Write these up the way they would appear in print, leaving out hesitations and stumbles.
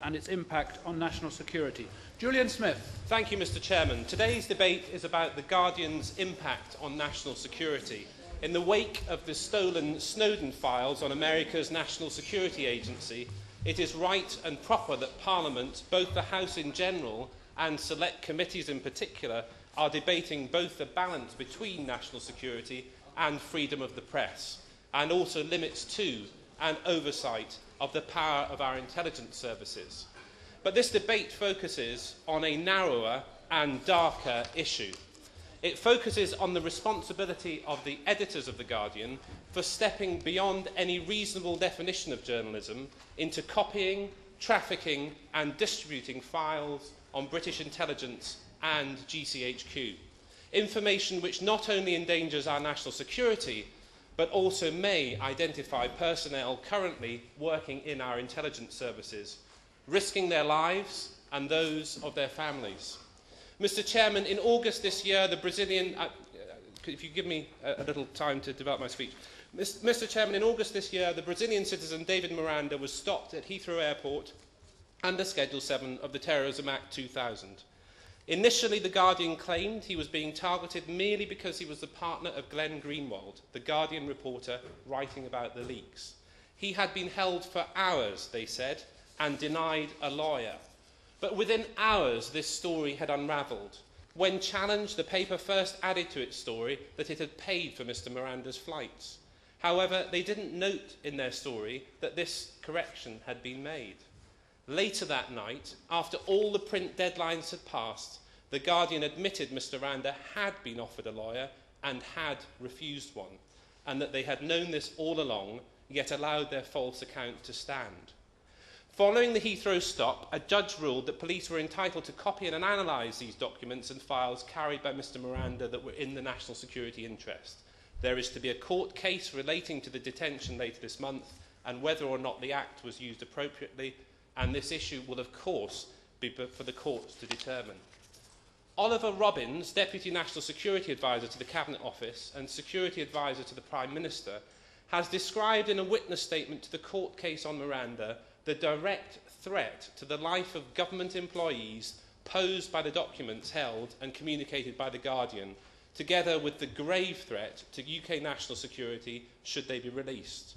and its impact on national security. Julian Smith. Thank you, Mr. Chairman. Today's debate is about The Guardian's impact on national security. In the wake of the stolen Snowden files on America's National Security Agency, it is right and proper that Parliament, both the House in general and select committees in particular, are debating both the balance between national security and freedom of the press, and also limits to and oversight of the power of our intelligence services. But this debate focuses on a narrower and darker issue. It focuses on the responsibility of the editors of The Guardian for stepping beyond any reasonable definition of journalism into copying, trafficking and distributing files on British intelligence and GCHQ. Information which not only endangers our national security, but also may identify personnel currently working in our intelligence services, risking their lives and those of their families. Mr. Chairman, in August this year, the Brazilian... if you give me a little time to develop my speech. Mr. Chairman, in August this year, the Brazilian citizen David Miranda was stopped at Heathrow Airport under Schedule 7 of the Terrorism Act 2000. Initially, The Guardian claimed he was being targeted merely because he was the partner of Glenn Greenwald, the Guardian reporter writing about the leaks. He had been held for hours, they said, and denied a lawyer. But within hours, this story had unravelled. When challenged, the paper first added to its story that it had paid for Mr. Miranda's flights. However, they didn't note in their story that this correction had been made. Later that night, after all the print deadlines had passed, The Guardian admitted Mr. Miranda had been offered a lawyer and had refused one, and that they had known this all along, yet allowed their false account to stand. Following the Heathrow stop, a judge ruled that police were entitled to copy and analyse these documents and files carried by Mr. Miranda that were in the national security interest. There is to be a court case relating to the detention later this month and whether or not the Act was used appropriately, and this issue will, of course, be for the courts to determine. Oliver Robbins, Deputy National Security Advisor to the Cabinet Office and Security Advisor to the Prime Minister, has described in a witness statement to the court case on Miranda the direct threat to the life of government employees posed by the documents held and communicated by The Guardian, together with the grave threat to UK national security should they be released.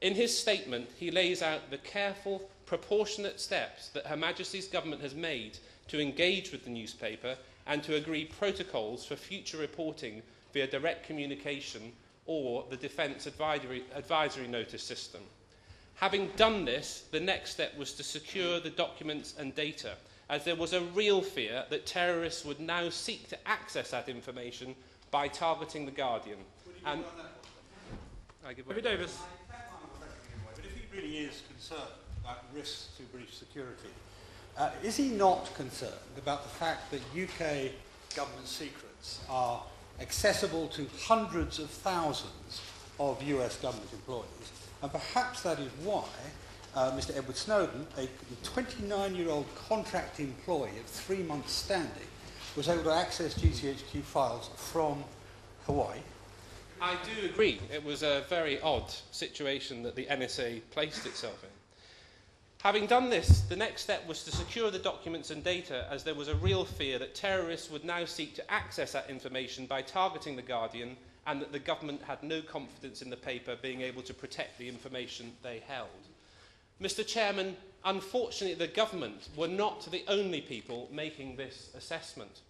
In his statement, he lays out the careful, proportionate steps that Her Majesty's government has made to engage with the newspaper and to agree protocols for future reporting via direct communication or the Defence Advisory Notice system. Having done this, the next step was to secure the documents and data, as there was a real fear that terrorists would now seek to access that information by targeting The Guardian. And David Davis. But if he really is concerned about risks to British security, is he not concerned about the fact that UK government secrets are accessible to hundreds of thousands of US government employees? And perhaps that is why Mr. Edward Snowden, a 29-year-old contract employee of 3 months standing, was able to access GCHQ files from Hawaii. I do agree. It was a very odd situation that the NSA placed itself in. Having done this, the next step was to secure the documents and data, as there was a real fear that terrorists would now seek to access that information by targeting The Guardian, and that the government had no confidence in the paper being able to protect the information they held. Mr. Chairman, unfortunately the government were not the only people making this assessment.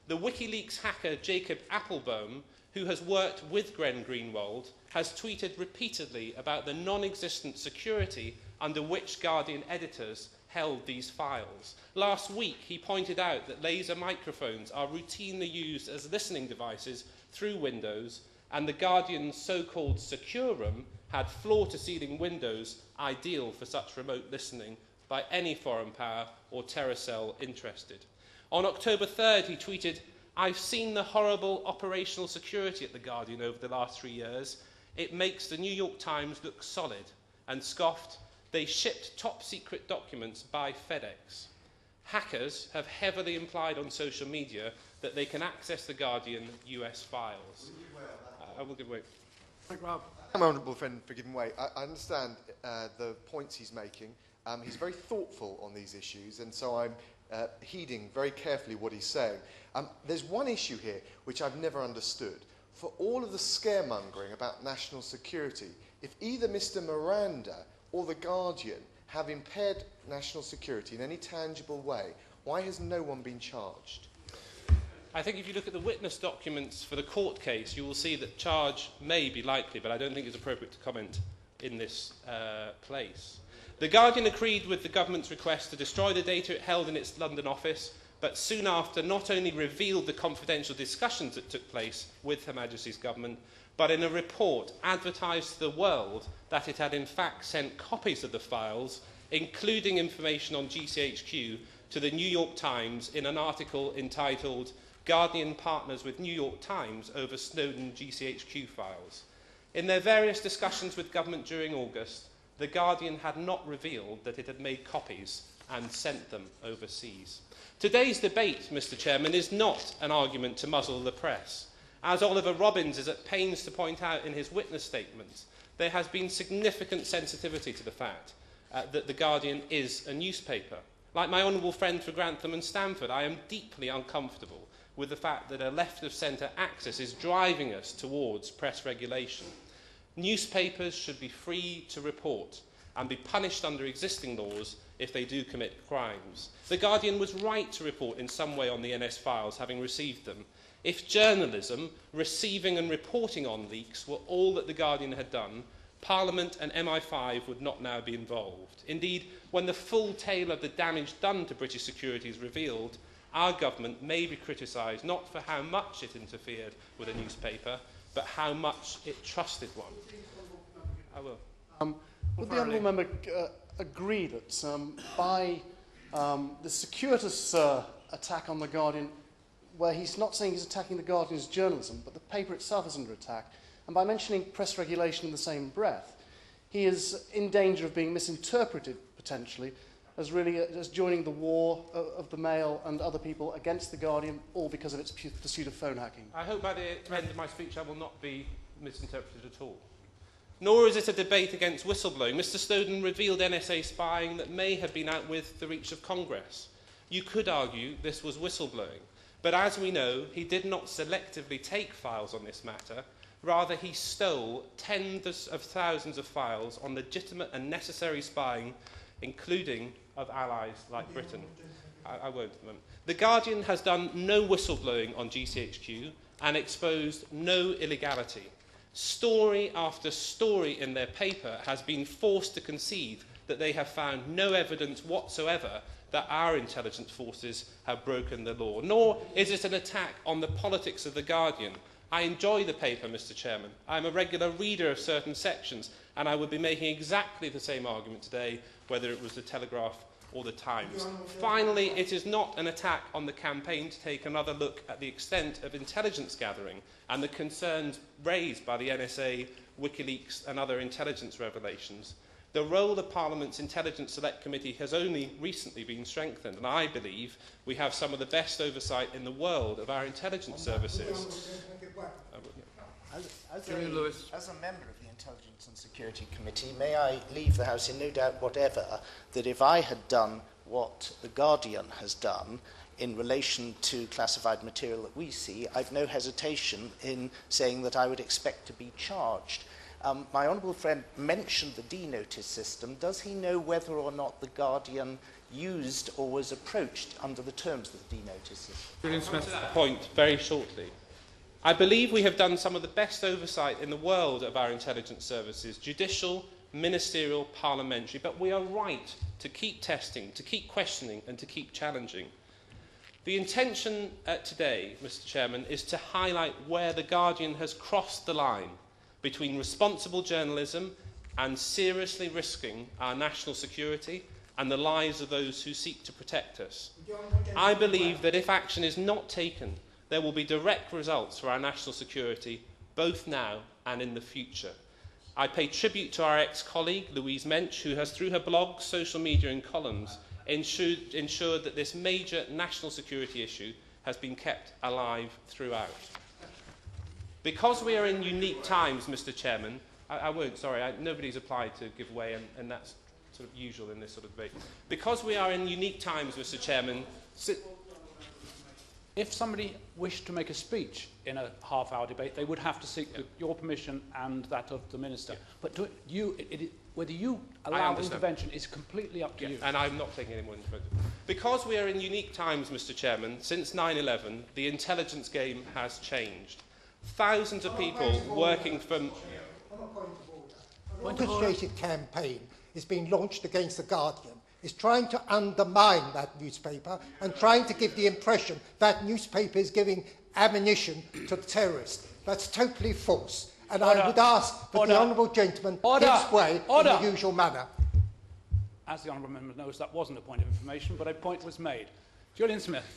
The WikiLeaks hacker Jacob Appelbaum, who has worked with Glenn Greenwald, has tweeted repeatedly about the non-existent security under which Guardian editors held these files. Last week, he pointed out that laser microphones are routinely used as listening devices through Windows, and The Guardian's so-called secure room had floor-to-ceiling windows ideal for such remote listening by any foreign power or terror cell interested. On October 3rd, he tweeted, "I've seen the horrible operational security at The Guardian over the last 3 years. It makes the New York Times look solid," and scoffed, "They shipped top-secret documents by FedEx." Hackers have heavily implied on social media that they can access The Guardian US files. I will give way. I'm honourable friend for giving way. I understand the points he's making, He's very thoughtful on these issues, and so I'm heeding very carefully what he's saying. There's one issue here which I've never understood. For all of the scaremongering about national security, if either Mr. Miranda or The Guardian have impaired national security in any tangible way, why has no one been charged? I think if you look at the witness documents for the court case, you will see that charge may be likely, but I don't think it's appropriate to comment in this place. The Guardian agreed with the government's request to destroy the data it held in its London office, but soon after not only revealed the confidential discussions that took place with Her Majesty's government, but in a report advertised to the world that it had in fact sent copies of the files, including information on GCHQ, to the New York Times in an article entitled Guardian Partners with New York Times over Snowden GCHQ files. In their various discussions with government during August, the Guardian had not revealed that it had made copies and sent them overseas. Today's debate, Mr. Chairman, is not an argument to muzzle the press. As Oliver Robbins is at pains to point out in his witness statements, there has been significant sensitivity to the fact that the Guardian is a newspaper. Like my honourable friend for Grantham and Stamford, I am deeply uncomfortable with the fact that a left-of-centre axis is driving us towards press regulation. Newspapers should be free to report and be punished under existing laws if they do commit crimes. The Guardian was right to report in some way on the NS files, having received them. If journalism, receiving and reporting on leaks, were all that the Guardian had done, Parliament and MI5 would not now be involved. Indeed, when the full tale of the damage done to British security is revealed, our government may be criticised not for how much it interfered with a newspaper, but how much it trusted one. I will. Would the honourable member agree that by the circuitous attack on The Guardian, where he's not saying he's attacking The Guardian's journalism, but the paper itself is under attack, and by mentioning press regulation in the same breath, he is in danger of being misinterpreted, potentially, as joining the war of the Mail and other people against The Guardian, all because of its pursuit of phone hacking? I hope by the end of my speech I will not be misinterpreted at all. Nor is it a debate against whistleblowing. Mr. Snowden revealed NSA spying that may have been out with the reach of Congress. You could argue this was whistleblowing. But as we know, he did not selectively take files on this matter. Rather, he stole tens of thousands of files on legitimate and necessary spying, including of allies like Britain. I won't at the moment. The Guardian has done no whistleblowing on GCHQ and exposed no illegality. Story after story in their paper has been forced to concede that they have found no evidence whatsoever that our intelligence forces have broken the law. Nor is it an attack on the politics of The Guardian. I enjoy the paper, Mr. Chairman. I'm a regular reader of certain sections, and I would be making exactly the same argument today, whether it was the Telegraph or the Times. Finally, it is not an attack on the campaign to take another look at the extent of intelligence gathering and the concerns raised by the NSA, WikiLeaks and other intelligence revelations. The role of Parliament's Intelligence Select Committee has only recently been strengthened, and I believe we have some of the best oversight in the world of our intelligence services. As a member of the Intelligence and Security Committee, may I leave the House in no doubt whatever that if I had done what The Guardian has done in relation to classified material that we see, I've no hesitation in saying that I would expect to be charged. My honourable friend mentioned the D-notice system. Does he know whether or not The Guardian used or was approached under the terms of the D-notice system? Julian Smith. To that point very shortly. I believe we have done some of the best oversight in the world of our intelligence services, judicial, ministerial, parliamentary, but we are right to keep testing, to keep questioning and to keep challenging. The intention today, Mr. Chairman, is to highlight where The Guardian has crossed the line between responsible journalism and seriously risking our national security and the lives of those who seek to protect us. I believe that if action is not taken, there will be direct results for our national security, both now and in the future. I pay tribute to our ex-colleague, Louise Mensch, who has, through her blog, social media and columns, ensured that this major national security issue has been kept alive throughout. Because we are in unique times, Mr. Chairman, I won't, sorry, nobody's applied to give way, and that's sort of usual in this sort of debate. Because we are in unique times, Mr. Chairman, If somebody wished to make a speech in a half-hour debate, they would have to seek your permission and that of the Minister. But whether you allow intervention is completely up to you. And I'm not taking any more intervention. Because we are in unique times, Mr. Chairman, since 9/11, the intelligence game has changed. Thousands of people working from... An orchestrated campaign is being launched against The Guardian. Is trying to undermine that newspaper and trying to give the impression that newspaper is giving ammunition to the terrorists. That's totally false. And I would ask that the honourable gentleman gives way in the usual manner. As the honourable member knows, that wasn't a point of information, but a point was made. Julian Smith.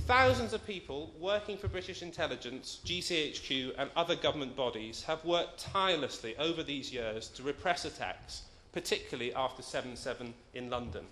Thousands of people working for British intelligence, GCHQ and other government bodies have worked tirelessly over these years to repress attacks, particularly after 7/7 in London.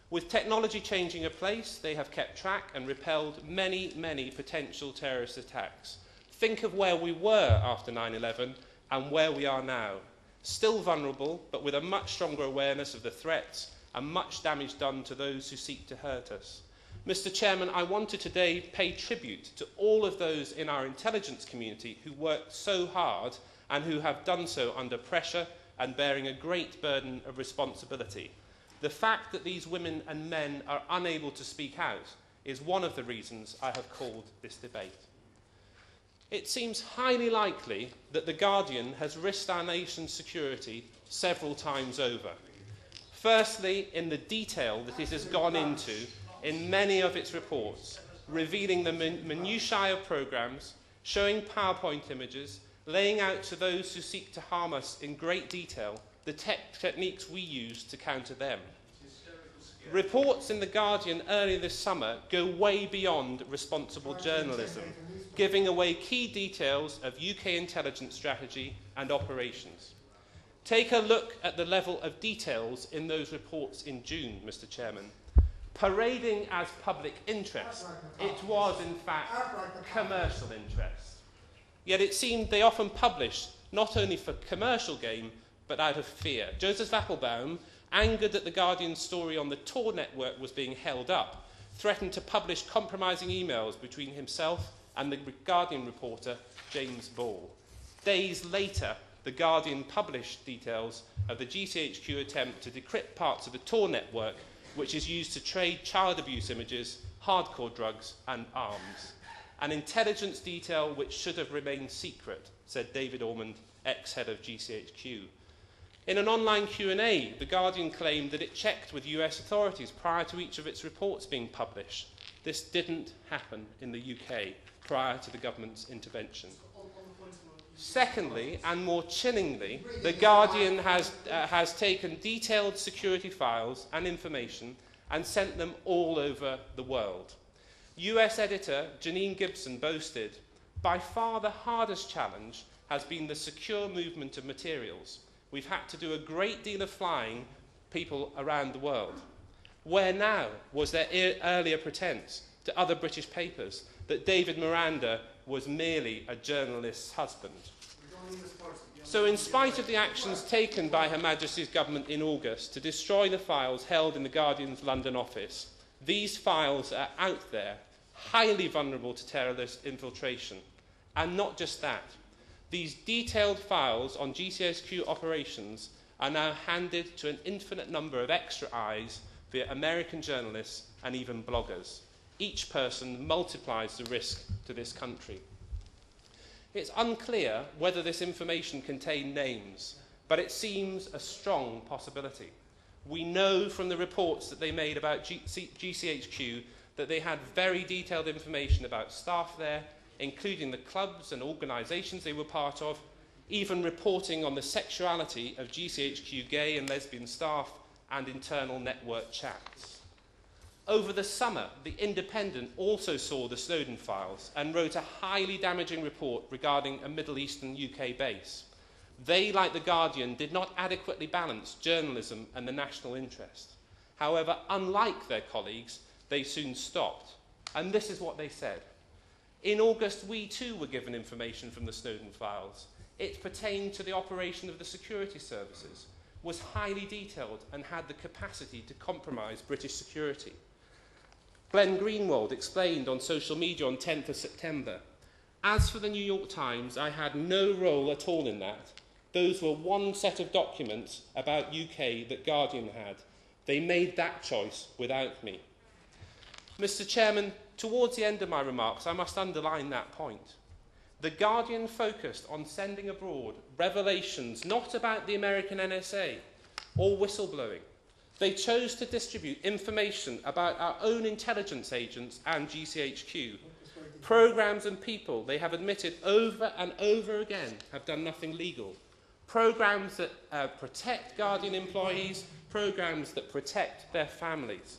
With technology changing a place, they have kept track and repelled many, many potential terrorist attacks. Think of where we were after 9/11 and where we are now. Still vulnerable, but with a much stronger awareness of the threats and much damage done to those who seek to hurt us. Mr. Chairman, I want to today pay tribute to all of those in our intelligence community who worked so hard and who have done so under pressure and bearing a great burden of responsibility. The fact that these women and men are unable to speak out is one of the reasons I have called this debate. It seems highly likely that The Guardian has risked our nation's security several times over. Firstly, in the detail that it has gone into in many of its reports, revealing the minutiae of programmes, showing PowerPoint images, laying out to those who seek to harm us in great detail the techniques we use to counter them. Reports in The Guardian earlier this summer go way beyond responsible journalism, giving away key details of UK intelligence strategy and operations. Take a look at the level of details in those reports in June, Mr. Chairman. Parading as public interest, it was in fact commercial interest. Yet it seemed they often published not only for commercial gain, but out of fear. Joseph Applebaum, angered that The Guardian's story on the Tor network was being held up, threatened to publish compromising emails between himself and the Guardian reporter James Ball. Days later, The Guardian published details of the GCHQ attempt to decrypt parts of the Tor network, which is used to trade child abuse images, hardcore drugs and arms. An intelligence detail which should have remained secret, said David Ormond, ex-head of GCHQ. In an online Q&A, The Guardian claimed that it checked with US authorities prior to each of its reports being published. This didn't happen in the UK prior to the government's intervention. Secondly, and more chillingly, The Guardian has taken detailed security files and information and sent them all over the world. US editor Janine Gibson boasted, "By far the hardest challenge has been the secure movement of materials. We've had to do a great deal of flying people around the world." Where now was their earlier pretense to other British papers that David Miranda was merely a journalist's husband? So in spite of the actions taken by Her Majesty's government in August to destroy the files held in The Guardian's London office, these files are out there, highly vulnerable to terrorist infiltration. And not just that. These detailed files on GCHQ operations are now handed to an infinite number of extra eyes via American journalists and even bloggers. Each person multiplies the risk to this country. It's unclear whether this information contained names, but it seems a strong possibility. We know from the reports that they made about GCHQ that they had very detailed information about staff there, including the clubs and organisations they were part of, even reporting on the sexuality of GCHQ gay and lesbian staff and internal network chats. Over the summer, The Independent also saw the Snowden files and wrote a highly damaging report regarding a Middle Eastern UK base. They, like The Guardian, did not adequately balance journalism and the national interest. However, unlike their colleagues, they soon stopped. And this is what they said. In August, we too were given information from the Snowden files. It pertained to the operation of the security services. was highly detailed and had the capacity to compromise British security. Glenn Greenwald explained on social media on 10th of September, "As for the New York Times, I had no role at all in that. Those were one set of documents about UK that Guardian had. They made that choice without me." Mr. Chairman, towards the end of my remarks, I must underline that point. The Guardian focused on sending abroad revelations not about the American NSA or whistleblowing. They chose to distribute information about our own intelligence agents and GCHQ. Programmes and people they have admitted over and over again have done nothing legal. Programmes that protect Guardian employees, programmes that protect their families.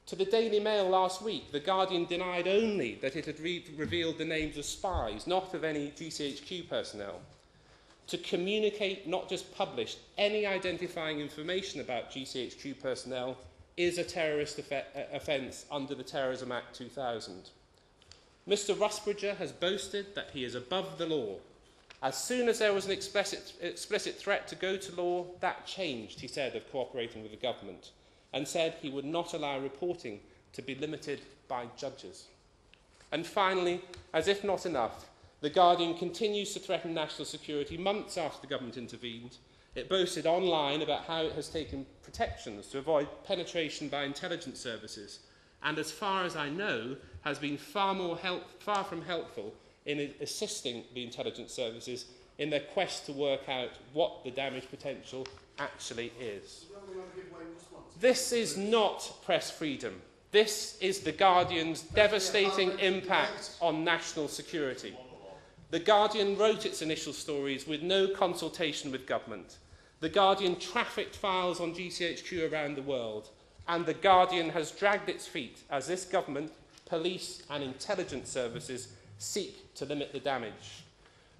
To the Daily Mail last week, The Guardian denied only that it had revealed the names of spies, not of any GCHQ personnel. To communicate, not just publish, any identifying information about GCHQ personnel is a terrorist offence under the Terrorism Act 2000. Mr. Rusbridger has boasted that he is above the law. As soon as there was an explicit threat to go to law, that changed, he said, of cooperating with the government, and said he would not allow reporting to be limited by judges. And finally, as if not enough, The Guardian continues to threaten national security months after the government intervened. It boasted online about how it has taken protections to avoid penetration by intelligence services, and as far as I know, has been far from helpful in assisting the intelligence services in their quest to work out what the damage potential actually is. This is not press freedom. This is The Guardian's devastating impact on national security. The Guardian wrote its initial stories with no consultation with government. The Guardian trafficked files on GCHQ around the world, and The Guardian has dragged its feet as this government, police and intelligence services seek to limit the damage.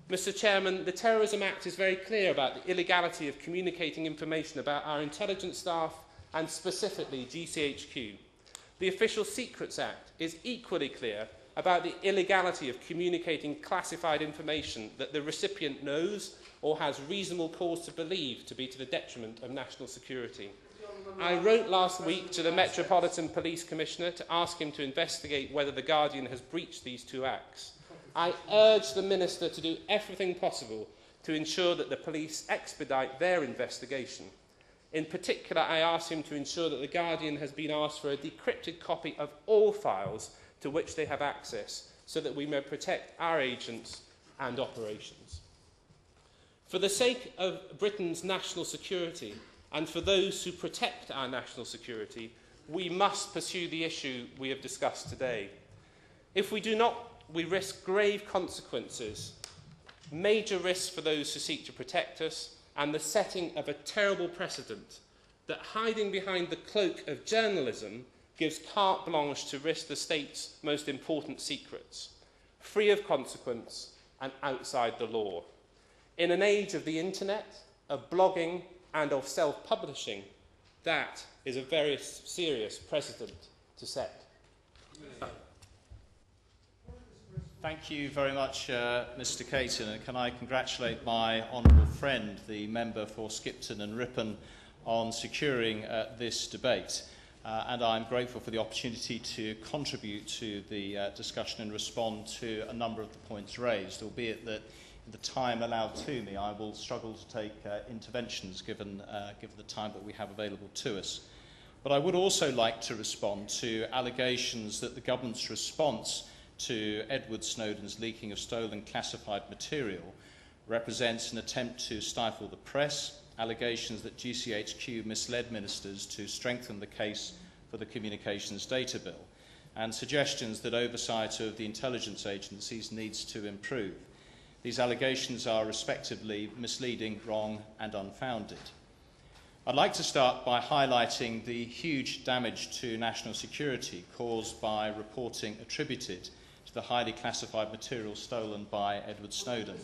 Mr. Chairman, the Terrorism Act is very clear about the illegality of communicating information about our intelligence staff and specifically GCHQ. The Official Secrets Act is equally clear about the illegality of communicating classified information that the recipient knows or has reasonable cause to believe to be to the detriment of national security. I wrote last week to the Metropolitan Police Commissioner to ask him to investigate whether The Guardian has breached these two acts. I urge the Minister to do everything possible to ensure that the police expedite their investigation. In particular, I asked him to ensure that The Guardian has been asked for a decrypted copy of all files to which they have access, so that we may protect our agents and operations. For the sake of Britain's national security, and for those who protect our national security, we must pursue the issue we have discussed today. If we do not, we risk grave consequences, major risks for those who seek to protect us, and the setting of a terrible precedent that hiding behind the cloak of journalism gives carte blanche to risk the state's most important secrets, free of consequence and outside the law. In an age of the internet, of blogging and of self-publishing, that is a very serious precedent to set. Thank you very much, Mr. Caton, and can I congratulate my honourable friend, the member for Skipton and Ripon, on securing this debate. And I'm grateful for the opportunity to contribute to the discussion and respond to a number of the points raised, albeit that in the time allowed to me, I will struggle to take interventions given the time that we have available to us. But I would also like to respond to allegations that the government's response to Edward Snowden's leaking of stolen classified material represents an attempt to stifle the press, allegations that GCHQ misled ministers to strengthen the case for the Communications Data Bill, and suggestions that oversight of the intelligence agencies needs to improve. These allegations are respectively misleading, wrong and unfounded. I'd like to start by highlighting the huge damage to national security caused by reporting attributed to the highly classified material stolen by Edward Snowden.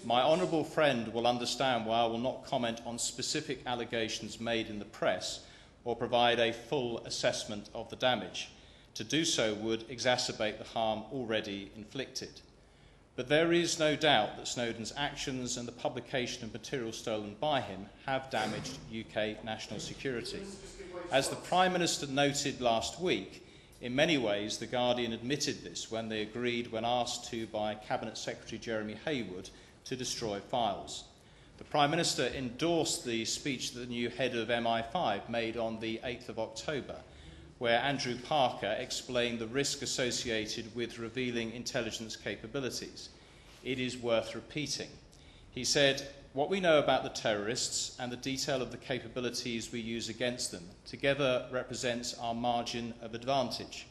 My honourable friend will understand why I will not comment on specific allegations made in the press or provide a full assessment of the damage. To do so would exacerbate the harm already inflicted. But there is no doubt that Snowden's actions and the publication of material stolen by him have damaged UK national security. As the Prime Minister noted last week, in many ways The Guardian admitted this when they agreed, when asked to by Cabinet Secretary Jeremy Haywood, to destroy files. The Prime Minister endorsed the speech that the new head of MI5 made on the 8th of October, where Andrew Parker explained the risk associated with revealing intelligence capabilities. It is worth repeating. He said, "What we know about the terrorists and the detail of the capabilities we use against them together represents our margin of advantage.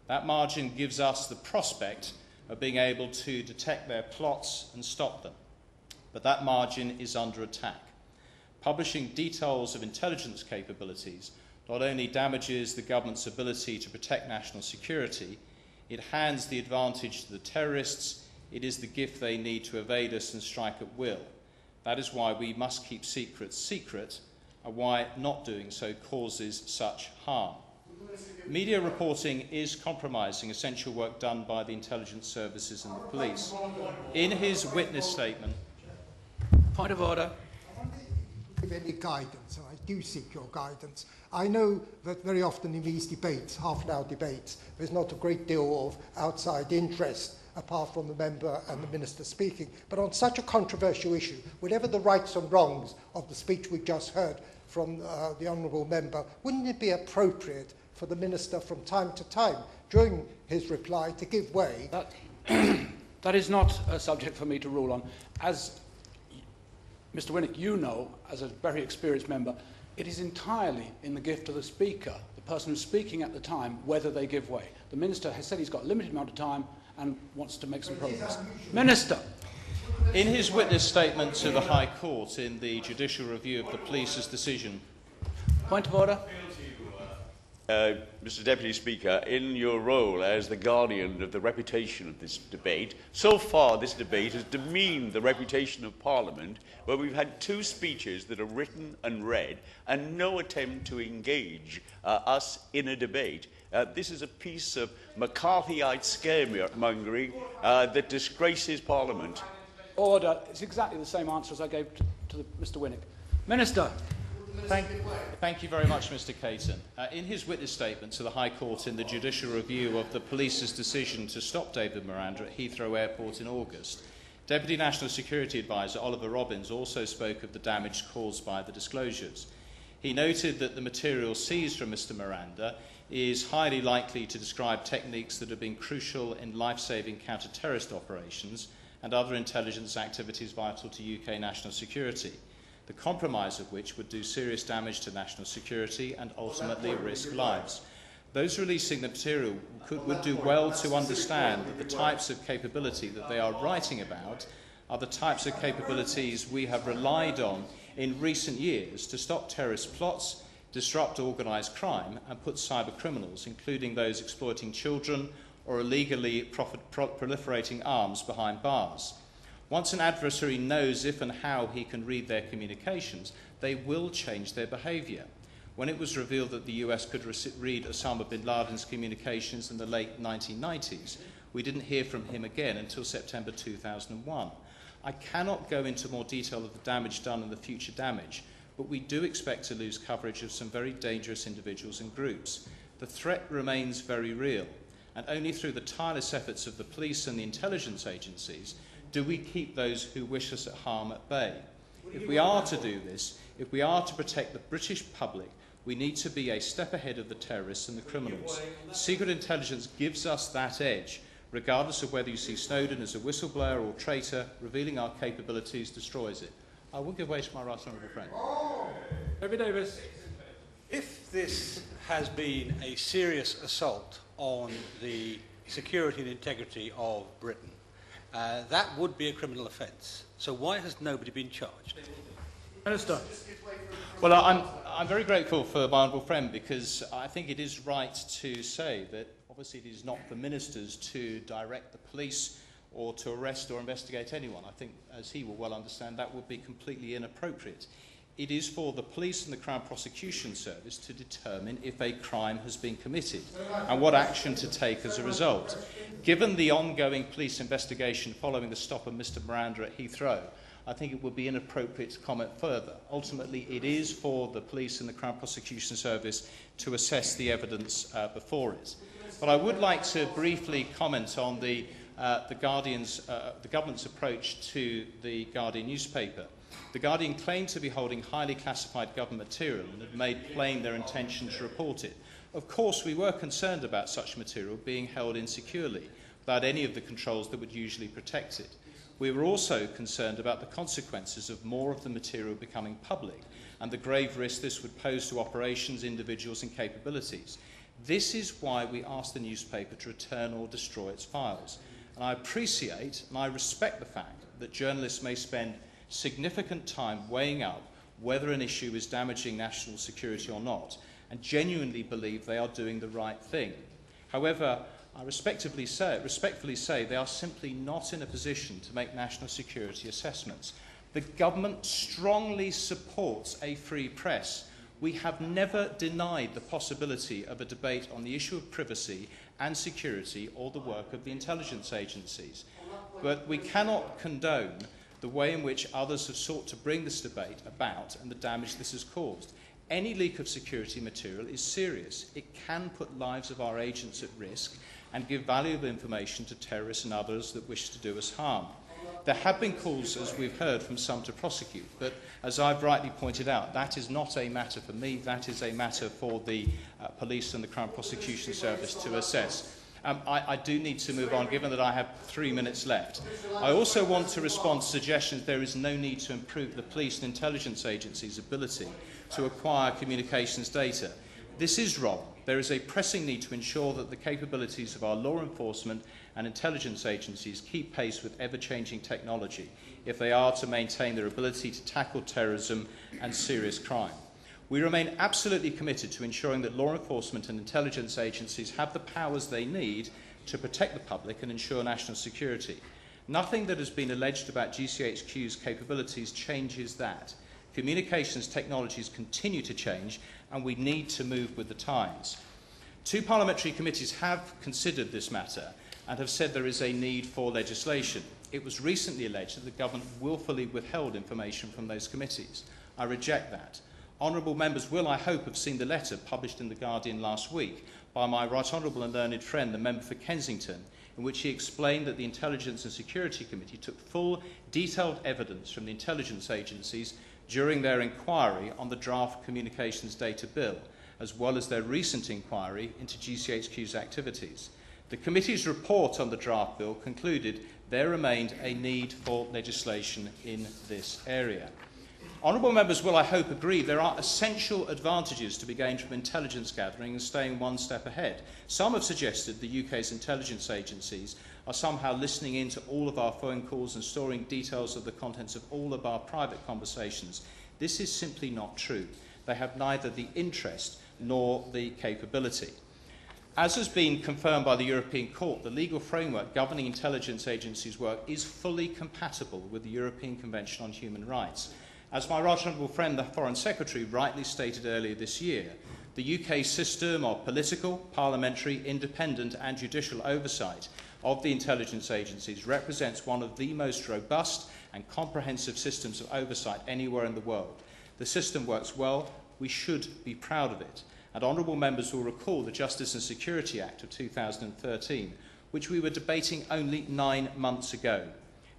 That margin gives us the prospect of being able to detect their plots and stop them. But that margin is under attack. Publishing details of intelligence capabilities not only damages the government's ability to protect national security, it hands the advantage to the terrorists. It is the gift they need to evade us and strike at will. That is why we must keep secrets secret, and why not doing so causes such harm." Media reporting is compromising essential work done by the intelligence services and the police. In his witness statement... Point of order. Give any guidance, and I do seek your guidance. I know that very often in these debates, half-an-hour debates, there's not a great deal of outside interest apart from the member and the minister speaking. But on such a controversial issue, whatever the rights and wrongs of the speech we just heard from the honourable member, wouldn't it be appropriate for the minister from time to time during his reply to give way? That is not a subject for me to rule on. As Mr. Winnick, you know, as a very experienced member, it is entirely in the gift of the speaker, the person who's speaking at the time, whether they give way. The minister has said he's got a limited amount of time and wants to make some progress. Minister. In his witness statement to the High Court in the judicial review of the police's decision... Point of order. Mr. Deputy Speaker, in your role as the guardian of the reputation of this debate, so far this debate has demeaned the reputation of Parliament, where we've had two speeches that are written and read and no attempt to engage us in a debate. This is a piece of McCarthyite scaremongering that disgraces Parliament. Order. It's exactly the same answer as I gave to Mr. Winnick. Minister. Thank you very much, Mr. Caton. In his witness statement to the High Court in the judicial review of the police's decision to stop David Miranda at Heathrow Airport in August, Deputy National Security Advisor Oliver Robbins also spoke of the damage caused by the disclosures. He noted that the material seized from Mr. Miranda is highly likely to describe techniques that have been crucial in life-saving counter-terrorist operations and other intelligence activities vital to UK national security, the compromise of which would do serious damage to national security and ultimately risk lives. Those releasing the material would do well to understand that the types of capability that they are writing about are the types of capabilities we have relied on in recent years to stop terrorist plots, disrupt organised crime and put cyber criminals, including those exploiting children or illegally proliferating arms, behind bars. Once an adversary knows if and how he can read their communications, they will change their behaviour. When it was revealed that the US could read Osama bin Laden's communications in the late 1990s, we didn't hear from him again until September 2001. I cannot go into more detail of the damage done and the future damage, but we do expect to lose coverage of some very dangerous individuals and groups. The threat remains very real, and only through the tireless efforts of the police and the intelligence agencies do we keep those who wish us harm at bay. If we are to do this, if we are to protect the British public, we need to be a step ahead of the terrorists and the criminals. Secret intelligence gives us that edge, regardless of whether you see Snowden as a whistleblower or traitor. Revealing our capabilities destroys it. I will give way to my right honourable friend. David Davis. If this has been a serious assault on the security and integrity of Britain, that would be a criminal offence. So why has nobody been charged? Minister. Well, I'm very grateful for my honourable friend, because I think it is right to say that obviously it is not for ministers to direct the police or to arrest or investigate anyone. I think, as he will well understand, that would be completely inappropriate. It is for the police and the Crown Prosecution Service to determine if a crime has been committed and what action to take as a result. Given the ongoing police investigation following the stop of Mr Miranda at Heathrow, I think it would be inappropriate to comment further. Ultimately, it is for the police and the Crown Prosecution Service to assess the evidence before it. But I would like to briefly comment on the government's approach to the Guardian newspaper. The Guardian claimed to be holding highly classified government material and had made plain their intention to report it. Of course, we were concerned about such material being held insecurely, without any of the controls that would usually protect it. We were also concerned about the consequences of more of the material becoming public and the grave risk this would pose to operations, individuals and capabilities. This is why we asked the newspaper to return or destroy its files. And I appreciate and I respect the fact that journalists may spend significant time weighing up whether an issue is damaging national security or not, and genuinely believe they are doing the right thing. However, I respectfully say they are simply not in a position to make national security assessments. The government strongly supports a free press. We have never denied the possibility of a debate on the issue of privacy and security or the work of the intelligence agencies. But we cannot condone the way in which others have sought to bring this debate about and the damage this has caused. Any leak of security material is serious. It can put lives of our agents at risk and give valuable information to terrorists and others that wish to do us harm. There have been calls, as we've heard, from some to prosecute, but as I've rightly pointed out, that is not a matter for me, that is a matter for the police and the Crown Prosecution Service to assess. I do need to move on, given that I have 3 minutes left. I also want to respond to suggestions there is no need to improve the police and intelligence agencies' ability to acquire communications data. This is wrong. There is a pressing need to ensure that the capabilities of our law enforcement and intelligence agencies keep pace with ever-changing technology if they are to maintain their ability to tackle terrorism and serious crime. We remain absolutely committed to ensuring that law enforcement and intelligence agencies have the powers they need to protect the public and ensure national security. Nothing that has been alleged about GCHQ's capabilities changes that. Communications technologies continue to change, and we need to move with the times. 2 parliamentary committees have considered this matter and have said there is a need for legislation. It was recently alleged that the government willfully withheld information from those committees. I reject that. Honourable members will, I hope, have seen the letter published in The Guardian last week by my right honourable and learned friend, the member for Kensington, in which he explained that the Intelligence and Security Committee took full, detailed evidence from the intelligence agencies during their inquiry on the draft Communications Data Bill, as well as their recent inquiry into GCHQ's activities. The committee's report on the draft bill concluded there remained a need for legislation in this area. Honourable members will, I hope, agree there are essential advantages to be gained from intelligence gathering and staying one step ahead. Some have suggested the UK's intelligence agencies are somehow listening in to all of our phone calls and storing details of the contents of all of our private conversations. This is simply not true. They have neither the interest nor the capability. As has been confirmed by the European Court, the legal framework governing intelligence agencies' work is fully compatible with the European Convention on Human Rights. As my right honourable friend, the Foreign Secretary, rightly stated earlier this year, the UK system of political, parliamentary, independent and judicial oversight of the intelligence agencies represents one of the most robust and comprehensive systems of oversight anywhere in the world. The system works well. We should be proud of it. And honourable members will recall the Justice and Security Act of 2013, which we were debating only 9 months ago.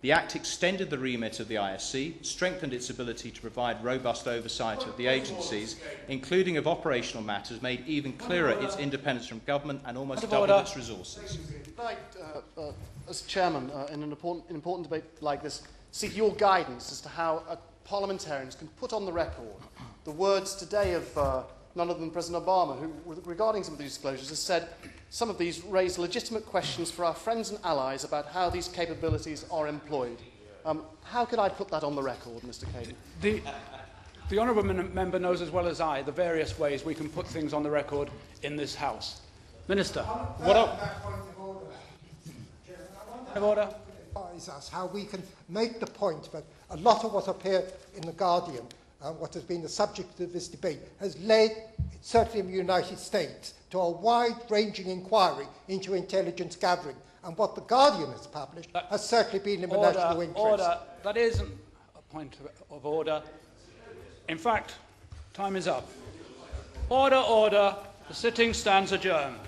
The Act extended the remit of the ISC, strengthened its ability to provide robust oversight of the agencies, including of operational matters, made even clearer its independence from government and almost doubled its resources. As chairman, in an important debate like this, seek your guidance as to how parliamentarians can put on the record the words today of none other than President Obama, who, regarding some of these disclosures, has said some of these raise legitimate questions for our friends and allies about how these capabilities are employed. How could I put that on the record, Mr. Caden? The honourable member knows as well as I the various ways we can put things on the record in this House. Minister, what up? Order. Advise us how we can make the point that a lot of what appeared in The Guardian what has been the subject of this debate, has led, certainly in the United States, to a wide-ranging inquiry into intelligence gathering. And what The Guardian has published has certainly been in the national interest. Order. That isn't a point of order. In fact, time is up. Order, order. The sitting stands adjourned.